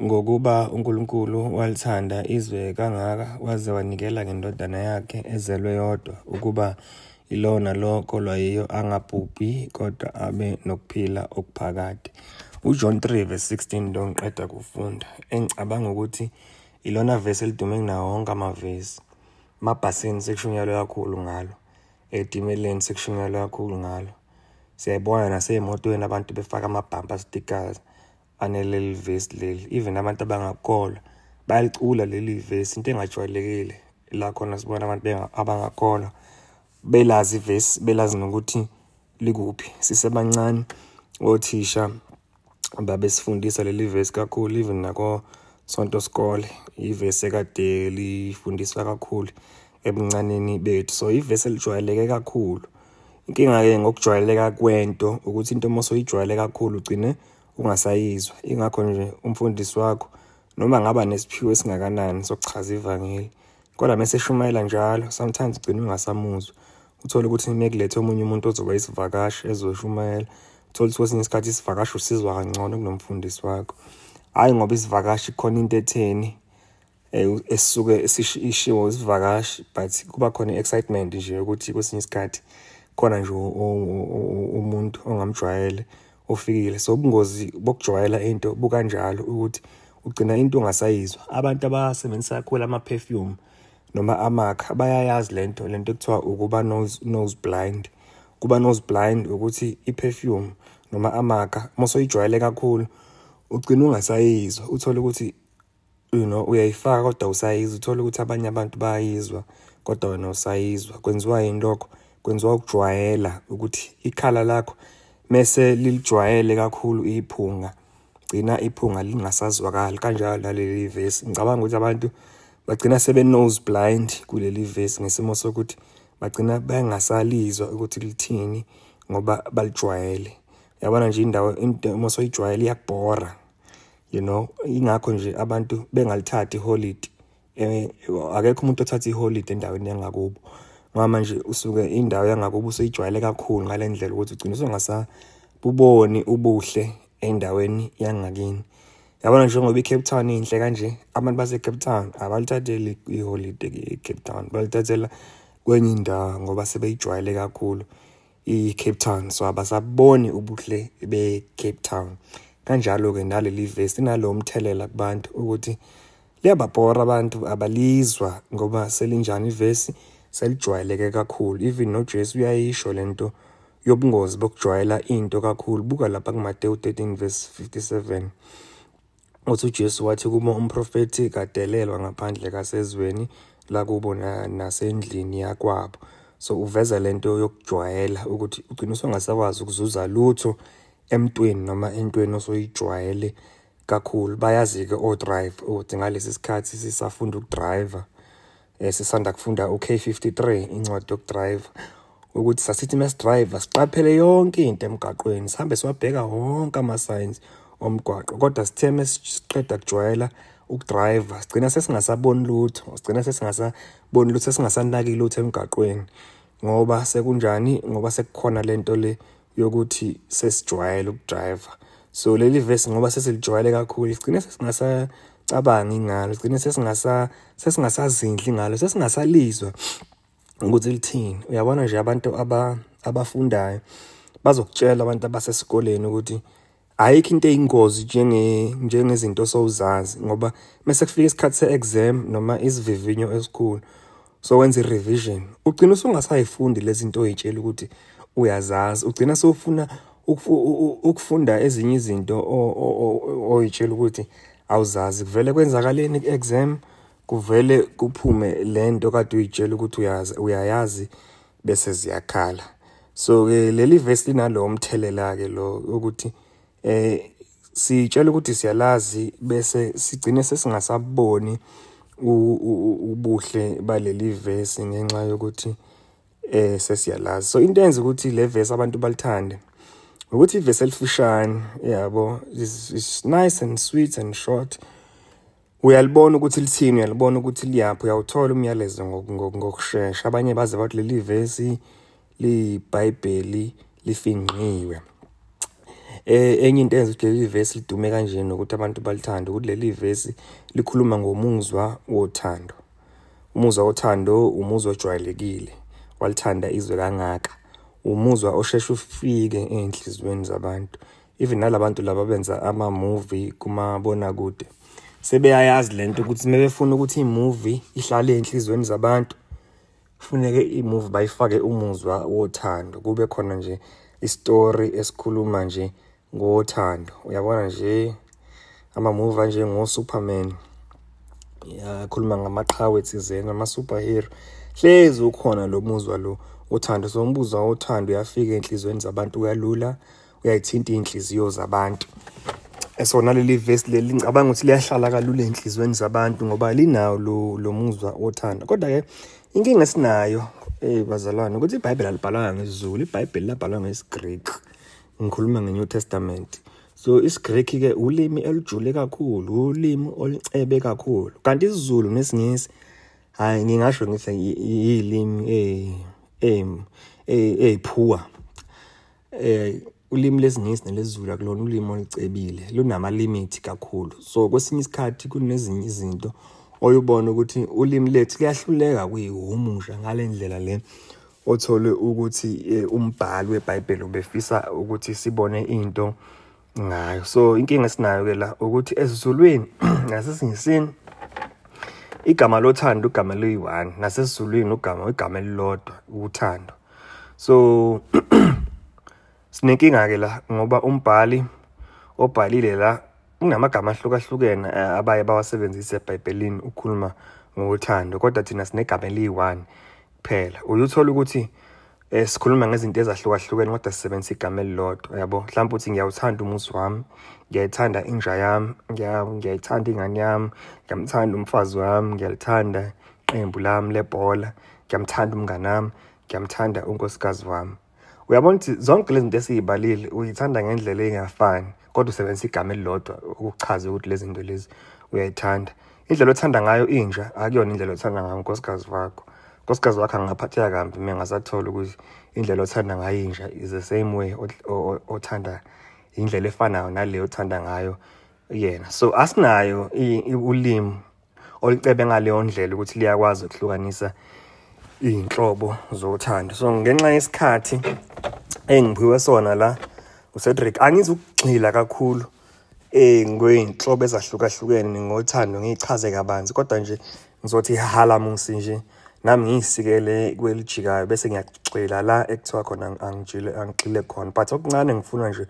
ngokuba uNkulunkulu walithanda izwe kangaka waze wanikela ngendodana yakhe ezelwe yodwa ukuba ilona lo kolwa yiyo angabhubhi kodwa abe nokuphila okuphakade. UJohn 3:16 lo ngiqeda kufunda. Engicabanga ukuthi ilona verse elidume kunawo wonke amavesi. Mabhasini sekushunyalwe kakhulu ngalo. Etimeleni sekushunyalwe kakhulu ngalo. Siyayibona nasey'motweni abantu befaka ama-bumper stickers aneleli vesi leli. Even abantu abangakholwa bayalicula leli vesi, into engajwayelekile. La khona sibona abantu abangakholwa belazi ivesi, belazi nokuthi likuphi. Sisebancane othisha babesifundisa leli vesi kakhulu, even nako sonto skole ivesi ekade lifundiswa kakhulu ebuncaneni bethu. So ivesi elijwayeleke kakhulu. Inkinga-ke ngokujwayeleka kwento ukuthi into uma soyijwayele kakhulu ugcine ungasayizwa. Ingakho nje umfundisi wakho noma ngaba nesiphiwo esingakanani sokuchaza ivangeli, kodwa mase shumayela njalo sometimes ugcine ungasamuzwa. Uthole ukuthi nekulethe omunye umuntu ozoba isivakashi ezoshumayela, uthole ukuthi kwesinye isikhathi isivakashi usizwa kangcono kunomfundisi wakho. Hayi ngoba isivakashi khona into etheni esisuke ishiwo isivakashi, but kuba khona i-excitement nje ukuthi kwesinye isikhathi khona nje umuntu ongamjwayele ofikile. So ubungozi bokujwayela into bukanjalo ukuthi ugcina into ongasayizwa. Abantu abasebenzisa kakhulu ama-perfume noma amakha bayayazi lento ekuthiwa ukuba nose blind. Kuba nose blind ukuthi i-perfume noma amakha mosoyijwayele kakhulu ugcina ungasayizwa. Uthole ukuthi uyayifaka kodwa usayizwa. Uthole ukuthi abanye abantu bayayizwa kodwa wena usayizwa. Kwenziwa yini lokho? Kwenziwa ukujwayela ukuthi ikhala lakho mese lilijwayele kakhulu iphunga, gcina iphunga lingasazwakali. Kanjalo naleli vesi ngicabanga ukuthi abantu bagcina sebe nose blind kuleli vesi ngesimo sokuthi bagcina bengasalizwa ukuthi lithini ngoba balijwayele. Yabona nje into uma soyijwayele iyakubhora, ingakho nje abantu bengalithathi iholiday. Akekho umuntu othatha iholiday endaweni yangakubo ngoba manje usuke indawo yangakubo usuyijwayele kakhulu ngale ndlela ukuthi ugcina usungasabuboni ubuhle endaweni yangakini. Yabona njengoba iCape Town inhle kanje, abantu base-Cape Town abalithatheli iholiday eCape Town, balithathela kwenye indawo ngoba sebeyijwayele kakhulu iCape Town, so abasaboni ubuhle beCape Town. Kanjalo-ke naleli vesi nalo umthelela kubantu ukuthi liyababhora abantu, abalizwa ngoba selinjani ivesi selijwayeleke kakhulu. Even noJesu uyayisho lento yobungozi bokujwayela into kakhulu. Buka lapha kuMateyu 13:57 uthi uJesu wathi kuma umprofeti kadelelwa ngaphandle kasezweni lakubo nasendlini yakwabo. So uveza lento yokujwayela ukuthi ugcina usungasakwazi ukuzuza lutho emntweni noma entweni osoyijwayele kakhulu. Bayazi-ke o-drive ukuthi ngalesi sikhathi sisafunda ukudriver, sisanda kufunda uK53 incwadi yokudrive, ukuthi sasithi mesidrayiva siqaphele yonke into emgaqweni, sihambe siwabheka wonke ama-signs omgwaqo. Kodwa sithe mesiqeda kujwayela ukudriver sigcina sesingasaboni lutho, sesingasanaki lutho emgaqweni. Ngoba sekunjani? Ngoba sekukhona lento le yokuthi sesijwayele ukudriver. So leli vesi ngoba sesilijwayele kakhulu sigcina sesingasacabangi ngalo, sigcina sesingasazindli ngalo, sesingasalizwa ukuthi lithini. Uyabona nje abantu abafundayo bazokutshela abantu abasesikoleni ukuthi ayikho into eyingozi njengezinto sowuzazi, ngoba mase kufika isikhathi se-exam noma isivivinyo esikhulu so wenza i-revision, ugcina usungasayifundi lezi zinto oyitshela ukuthi uyazazi. Ugcina sewufuna ukufunda ezinye izinto oyitshela ukuthi awuzazi. Kuvele kwenzakaleni ku-exam, kuvele kuphume lento kade uyitshela ukuthi uyayazi bese ziyakhala. So-ke leli vesi linalo umthelela-ke lo ukuthi sitshela ukuthi siyalazi bese sigcine sesingasaboni ubuhle baleli vesi ngenxa yokuthi sesiyalazi. So into enza ukuthi le vesi abantu balithande ukuthi ivesi elifishane, yabo, is nice and sweet and short. Uyalibona ukuthi lithini, uyalibona ukuthi liyaphi, uyawuthola umyalezo ngokushesha. Abanye baze bathi leli vesi liyiBhayibheli lifinqiwe. Enye into eyenza ukuthi leli verse lidume kanje nokuthi abantu balithanda ukuthi leli verse likhuluma ngomuzwa wothando. Umuzwa wothando umuzwa ojwayelekile, walithanda izwe kangaka. Umuzwa osheshe ufike enhlizweni zabantu. Even nalabantu laba benza ama-movie kumabonakude sebeyayazi lento ukuthi mebefuna ukuthi i-movie ihlale enhlizweni zabantu, kufuneke i-movie bayifake umuzwa wothando, kube khona nje istory esikhuluma nje ngothando. Uyabona nje ama-movie anje ngo-Superman, yakhuluma ngamaqhawe thizeni, ama-superhero, hlezi ukhona lo muzwa lo wothando. So umuzwa wothando uyafika enhlizweni zabantu uyalula, uyayithinta inhliziyo zabantu. So naleli verse leli ngicabanga ukuthi liyahlala kalula enhlizweni zabantu ngoba linawo lo muzwa wothando. Kodwa ke inkinga esinayo bazalwane ukuthi iBhayibheli alibhalwanga ngesiZulu, iBhayibheli labhalwa ngesiGreek. Ngikhuluma ngeNew Testament. So isiGreek ke ulimi elijule kakhulu, ulimi olicebe kakhulu. Kanti isiZulu nesingisi hayi ngingasho ngithi yilimi phuwa. Ulimi lesingisi nelesiZulu akulona ulimi olicebile, lunama-limit kakhulu. So kwesinye isikhathi kunezinye izinto oyubona ukuthi ulimi lethu liyahluleka kuyihumusha ngale ndlela le othole ukuthi umbhali weBhayibheli ubefisa ukuthi sibone into ngayo. So inkinga esinayo ke la ukuthi esiZulwini nasesingisini igama lothando igama liyi-one, nasesiZulwini igama elilodwa uthando. So sinenkinga ke la ngoba umbhali obhalile la kunamagama ahlukahlukene abaye bawasebenzise eBhayibhelini ukukhuluma ngothando, kodwa thina sinegama eliyi-one kuphela. Uyuthola ukuthi sikhuluma ngezinto ezahlukahlukene kodwa sisebenzisa igama elilodwa, yabo. Mhlawumbe uthi ngiyawuthanda umuzi wami, ngiyayithanda inja yami, ngiyayithanda ingane yami, ngiyamthanda umfazi wami, ngiyalithanda iqembu lami lebhola, ngiyamthanda umngane wami, ngiyamthanda unkosikazi wami. Uyabona ukuthi zonke lezi zinto esiyibalile uyithanda ngendlela engafani, kodwa usebenzisa igama elilodwa ukuchaza ukuthi lezi zinto lezi uyayithanda. Indlela othanda ngayo inja akuyona indlela othanda ngayo unkosikazi wakho. Unkosikazi wakho angaphatheka kambi mengasathola ukuthi indlela othanda ngayo inja is the same way othanda indlela efanayo naleyo othanda ngayo yena. So asinayo ulimi olicebe ngaleyo ndlela ukuthi liyakwazi ukuhlukanisa inhlobo zothando. So ngenxa yesikhathi engiphiwe sona la uCedric angizukugxila kakhulu ngey'nhlobo ezahlukahlukene ngothando ngiyichaze kabanzi, kodwa nje ngizothi halamusi nje nami ngiyisikele kwelijikayo bese ngiyagxila la ekuthiwa khona angigxile khona. But okuncane ngifuna nje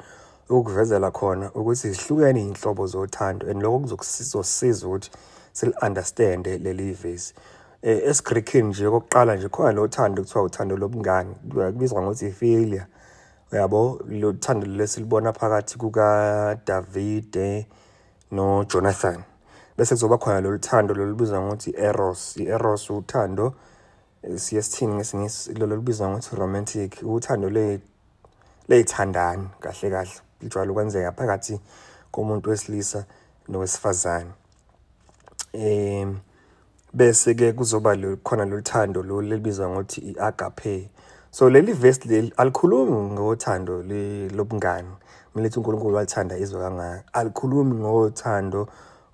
ukukuvezela khona ukuthi zihlukene iy'nhlobo zothando, and lokho kuzosiza ukuthi sil-understande leli verse. EsiGreekini nje okokuqala nje khona lo thando kuthiwa uthando lobungani, kubizwa ngokuthi i-philia. Uyabo, lo thando lesilibona phakathi kukaDavide noJonathan. Bese kuzoba khona lolu thando lolubizwa ngokuthi eros. I-eros uthando siyesithini ngesingisi, lolo lubizwa ngokuthi romantic, uthando ley'thandani kahle kahle, lijwayele ukwenzeka phakathi komuntu wesilisa nowesifazane. Bese ke kuzoba khona lolu thando lolu elibizwa ngokuthi i-agape. So leli verse leli alikhulumi ngothando lobungani, kumele ukuthi uNkulunkulu walithanda izwe kangaka. Alikhulumi ngothando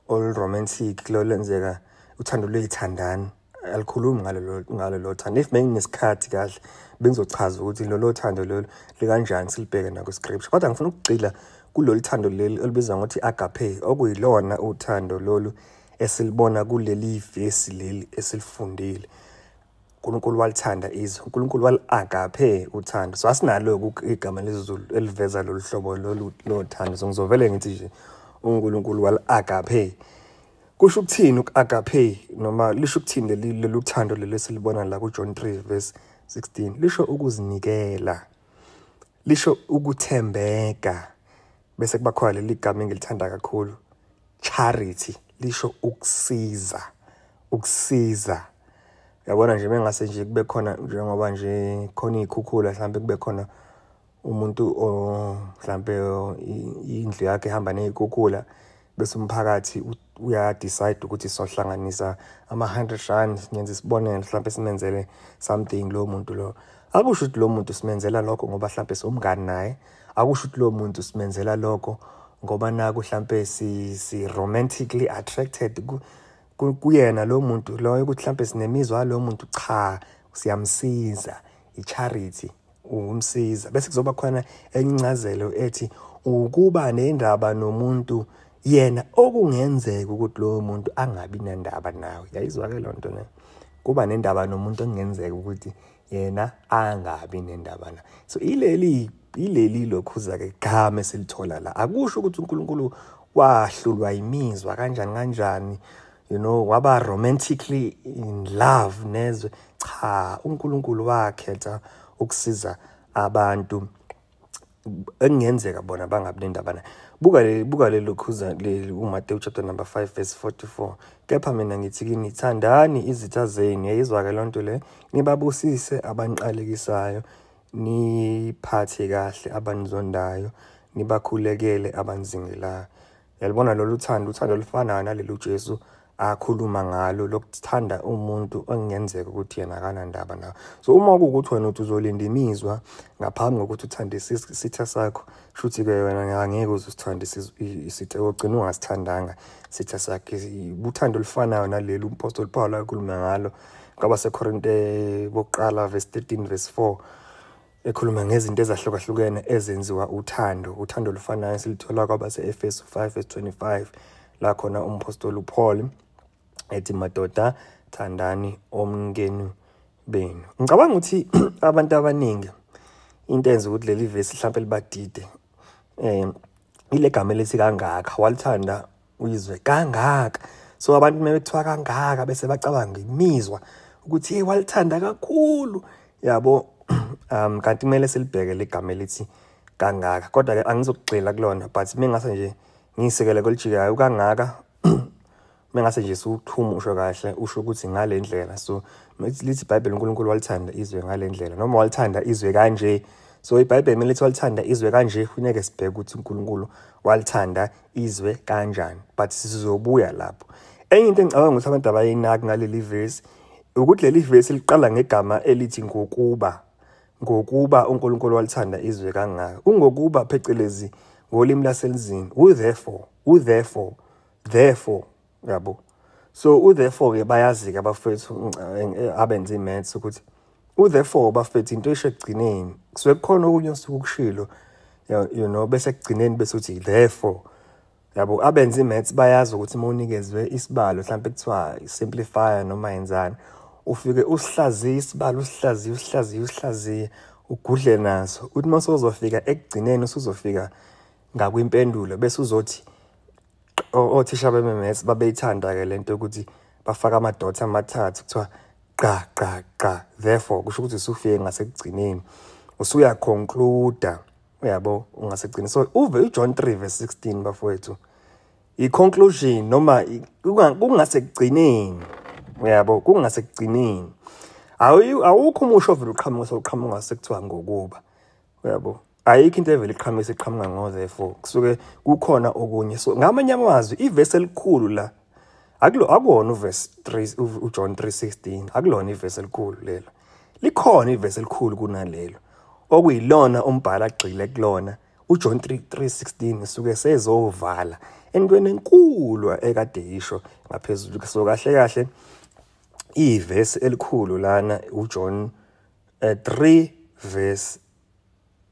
oluromantic lo lenzeka uthando lwey'thandani, alikhulumi ngalo lo thando. If benginesikhathi kahle bengizochaza ukuthi lolo thando lolu likanjani silibheke naku-scripture, kodwa ngifuna ukugxila kulolu thando leli olubizwa ngokuthi agape, okuyilona uthando lolu esilibona kuleli verse leli esilifundile. uNkulunkulu walithanda izwe, uNkulunkulu wali-agape uthando. So asinalo igama lesiZulu eliveza lolu hlobo lothando. So ngizovele ngithi nje uNkulunkulu wali-agape. Kusho ukuthini uku-agape, noma lisho ukuthini leli uthando leli esilibona la kuJohn 3:16? Lisho ukuzinikela, lisho ukuthembeka. Bese kuba khona leli gama engilithanda kakhulu, charity, lisho ukusiza, ukusiza. Yabona nje mengase nje kube khona njengoba nje khona iy'khukhula, mhlawumbe kube khona umuntu mhlawumbe indlu yakhe ehamba ney'khukhula, bese umphakathi uya-decide ukuthi sohlanganisa ama-R100, ngenze isibonelo, mhlawumbe simenzele something lo muntu lo. Akusho ukuthi lo muntu simenzela lokho ngoba mhlawumbe somngani naye, akusho ukuthi lo muntu simenzela lokho ngoba naku mhlambe si romantically attracted kuyena lo muntu loyo ukuthi mhlambe sinemizwa lo muntu cha siyamsiza i-charity umsiza bese kuzoba khona encazelo ethi ukuba nendaba nomuntu yena okungenzeka ukuthi lo muntu angabi nendaba nawe yayizwa ke lonto ne kuba nendaba nomuntu okungenzeka ukuthi yena angabi nendaba na so ileli lokhuza ke igama esilithola la akusho ukuthi uNkulunkulu wahlulwa imizwa kanjani waba romantically in love nezwe cha uNkulunkulu wakhetha ukusiza abantu engenzeka bona bangabi nendaba na buka lokhuza uMateyu chapter number 5 verse 44 kepha mina ngithi kini thandani izitha zenu yayizwa ke lonto le nibabusise abanqalekisayo niphathe kahle abanizondayo nibakhulekele abanzingelayo yalibona lolu uthando lufana nalelo Jesu akhuluma ngalo lokuthanda umuntu ongenzeka ukuthi yena akanandaba nawe so uma kuukuthi wena uthi uzolinda imizwa ngaphambi kokuthi uthande isitha sakho shuthi ke wena ngeke uzusithanda isitha ogcina ungasithandanga isitha sakhe uthando lufanayo nalelo umpostoli Paul akhuluma ngalo kwaba seKorinte bokuqala verse 13 verse 4 ekhuluma ngezinto ezahlukahlukene ezenziwa uthando lufanayo silithola kwaba seEfesu 5 verse 25 la khona umpostoli Paul ethi madoda thandani omngeni benu ngicabanga ukuthi abantu abaningi into enza ukuthi leli verse mhlawumbe libadide ile gama lethi kangaka walithanda uyizwe kangaka so abantu mebethiwa kangaka bese bacabanga imizwa ukuthi walithanda kakhulu yabo kanti kumele silibheke legama lethi kangaka kodwa ke angizokugxila kulona but mengase nje ngisekele kolijikayo kangaka mengase nje suthuma usho kahle usho ukuthi ngale ndlela so lithi iBhayibheli uNkulunkulu walithanda izwe ngale ndlela noma walithanda izwe kanje so iBhayibheli melithi walithanda izwe kanje funeke sibheke ukuthi uNkulunkulu walithanda izwe kanjani but sizobuya lapho enye into engicabanga ukuthi abantu abayinaki ngaleli verse ukuthi leli verse liqala ngegama elithi ngokuba uNkulunkulu walithanda izwe kangaka ungokuba phecelezi ngolimi laselizini therefore yabo so therefore ke bayazi ke abafethu abenza imaths ukuthi therefore bafethu into esho egcineni kusuke kukhona okunye osukushilo bese egcineni bese uthi therefore yabo abenza imaths bayazi ukuthi mawunikezwe isibalo mhlawumbe kuthiwa simplifier noma yenzani ufike usihlaziye isibalo usihlaziye ugudle naso uthi masozofika ekugcineni usuzofika ngakwimpendulo bese uzothi othisha beMaths babeyithanda ke lento ukuthi bafaka amadotha amathathu kuthiwa qa therefore kusho ukuthi usufike ngasekugcineni usuya conclude uyabo ungasekugcina so uve uJohn 3 verse 16 bafowethu i-conclusion noma kungasekugcineni uyabo kungasekugcineni awukho umusho ovela uqhamuka sekuthiwa ngokuba uyabo ayikho into evela iqhamuka ngo therefore kusuke kukhona okunye so ngamanye amazwi iverse elikhulu la akuwona uverse 3 uJohn 3:16 akulona iverse elikhulu lela likhona iverse elikhulu kunalelo okuyilona umbhala agxile kulona uJohn 3:16 suke sezovala entweni enkulu ekade yisho ngaphezulu so kahle iverse elikhulu lana uJohn 3 verse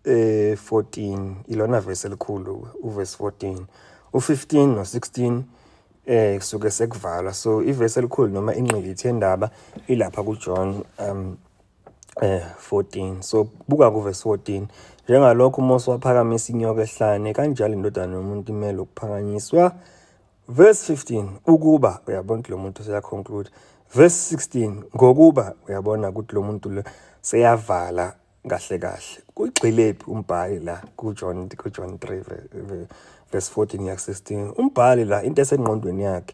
14 ilona verse elikhulu uverse 14 u15 no16 kusuke sekuvala so iverse elikhulu noma inqilithi yendaba ilapha kuJohn 14 so buka kuverse 14 njengalokho uMose waphakamisa inyoka ehlane kanjalo indodana yomuntu imele ukuphakanyiswa verse 15 ukuba uyabona lo muntu seya conclude verse 16 ngokuba uyabona ukuthi lo muntu lo seyavala kahle kugxilephi umbhali la kuJohn 3 verse 14 yak 16 umbhali la into esengqondweni yakhe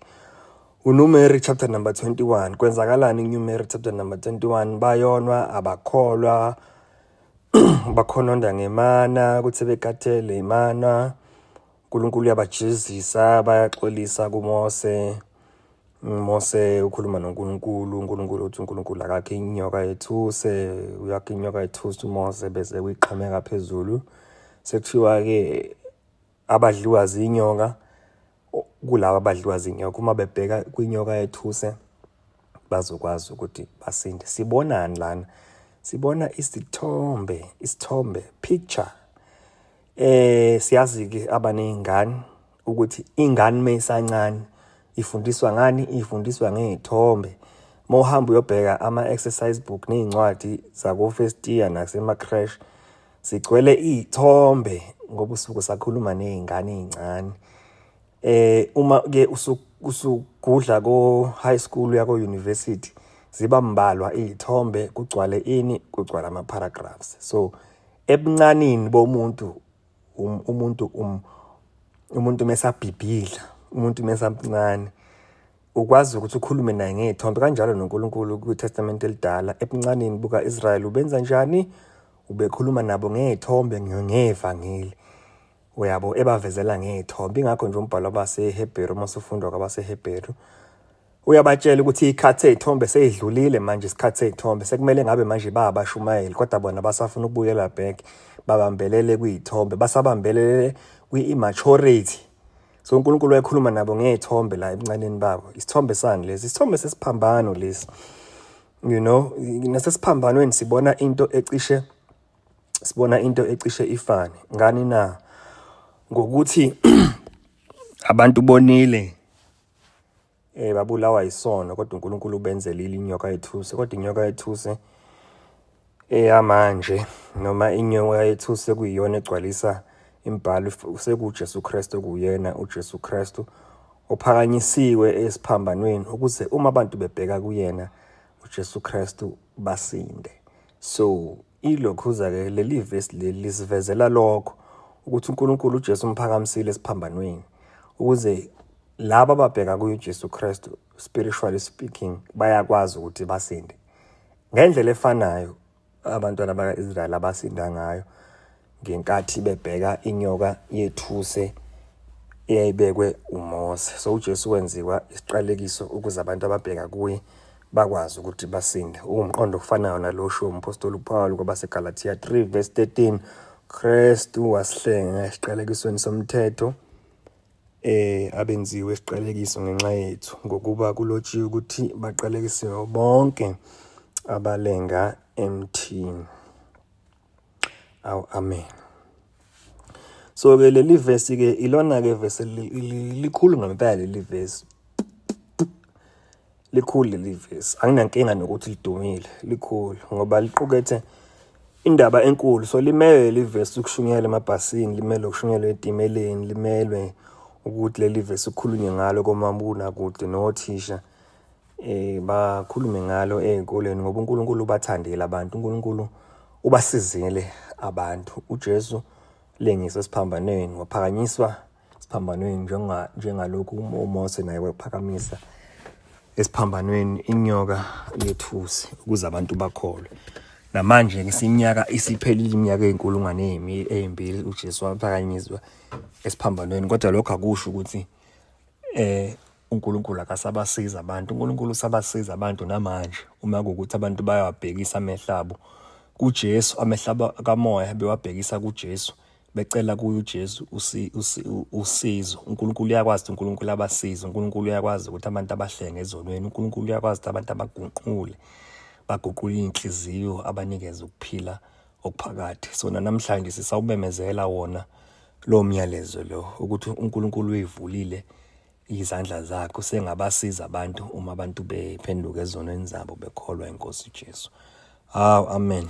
uNumeri chapter number 21 kwenzakalani iNumeri chapter number 21 bayonwa abakholwa bakhononda ngemana kuthi bekathele imana uNkulunkulu yabajezisa bayaxolisa kuMose ukhuluma noNkulunkulu uthi uNkulunkulu akakhe inyoka yethuse uyakhe inyoka yethuse uMose bese uyiqhameka phezulu sekuthiwa-ke abadliwa zinyoka kulabo abadliwa zinyoka uma bebheka kwinyoka yethuse bazokwazi ukuthi basinde. Sibonani lana? Sibona isithombe picture. Siyazi-ke abaney'ngane ukuthi ingane mayisancane ifundiswa ngani? Ifundiswa ngey'thombe. Uma uhamba uyobheka ama-exercise book ney'ncwadi zako-first year nasema-crash sigcwele iy'thombe ngoba usuke sakhuluma ney'ngane ey'ncane. Uma-ke usugudla ko-high school yako-university ziba mbalwa iy'thombe, kugcwale ini? Kugcwala ama-paragraphs. So ebuncanini bomuntu umuntu mesabhibhidla, umuntu mesamncane ukwazi ukuthi ukhulume naye ngey'thombe. Kanjalo noNkulunkulu kwiTestament elidala ebuncanini buka-Israyeli ubenza njani? Ubekhuluma nabo ngey'thombe ngevangeli, uyabo, ebavezela ngey'thombe. Ingakho nje umbhalo wabaseHebheru masufundwa kwabaseHebheru uyabatshela ukuthi iy'khathi sey'thombe sey'dlulile manje. Isikhathi sey'thombe sekumele ngabe manje bayabashumayeli, kodwa bona basafuna ukubuyela back, babambelele kwiy'thombe, basabambelele kwi-immaturity. So uNkulunkulu wayekhuluma nabo ngey'thombe la ebuncaneni babo. Isithombe sani lesi? Isithombe sesiphambano lesi. You know, nasesiphambanweni sibona into ecishe ifane. Ngani na? Ngokuthi abantu bonile babulawa isono, kodwa uNkulunkulu ubenzelile inyoka yethuse. Kodwa inyoka yethuse eyamanje noma inyoka yethuse kuyiyona egcwalisa imbhalo sekuJesu Kristu, kuyena uJesu Kristu ophakanyisiwe esiphambanweni ukuze uma abantu bebheka kuyena uJesu Kristu basinde. So ilokhuza-ke leli verse leli lisivezela lokho ukuthi uNkulunkulu uJesu umphakamisile esiphambanweni ukuze laba ababheka kuye uJesu Kristu spiritually speaking bayakwazi ukuthi basinde ngendlela efanayo abantwana baka-Israyeli abasinda ngayo ngenkathi bebheka inyoka yethuse eyayibekwe uMose. So uJesu wenziwa isiqalekiso ukuze abantu ababheka kuye bakwazi ukuthi basinde. Umqondo ofanayo nalosho umpostoli uPaul kwabaseGalatia 3 verse 13, Kristu wasihlenga esiqalekisweni somthetho abenziwe isiqalekiso ngenxa yethu, ngokuba kulotshiwe ukuthi baqalekisiwe bonke abalenga emthini. Amen. So ke leli verse ke ilona ke verse likhulu ngempela leli verse. Likhulu leli verse. Anginankinga nokuthi lidumile, likhulu ngoba liqukethe indaba enkulu. So limele leli verse ukushunyela emabhasini, limele ukushunyela etimeleni, limelwe ukuthi leli verse ukhulunywe ngalo komabona kude nothisha bakhulume ngalo ey'nkoleni ngoba uNkulunkulu ubathandile abantu, uNkulunkulu ubasizile abantu. UJesu lengise esiphambanweni, waphakanyiswa esiphambanweni njengalokhu uMose naye waphakamisa esiphambanweni inyoka yethusi ukuze abantu bakholwe. Namanje ke sinyaka isiphelile iminyaka ey'nkulungwane ey'mbili uJesu waphakanyiswa esiphambanweni, kodwa lokho akusho ukuthi uNkulunkulu akasabasiza abantu. uNkulunkulu usabasiza abantu namanje uma kuwukuthi abantu bayawabhekisa amehlo abo kuJesu, amehlo kamoya bewabhekisa kuJesu, becela kuye uJesu usizo. uNkulunkulu uyakwazi, uNkulunkulu abasiza, uNkulunkulu uyakwazi ukuthi abantu abahlenge ezonweni, uNkulunkulu uyakwazi ukuthi abantu baguqule iy'nhliziyo, abanikeze ukuphila okuphakathi. So namhlanje sisawumemezela wona lo myalezo lo ukuthi uNkulunkulu uyivulile izandla zakhe, sengabasiza abantu uma abantu bephenduka ezonweni zabo bekholwa iNkosi uJesu. Amen.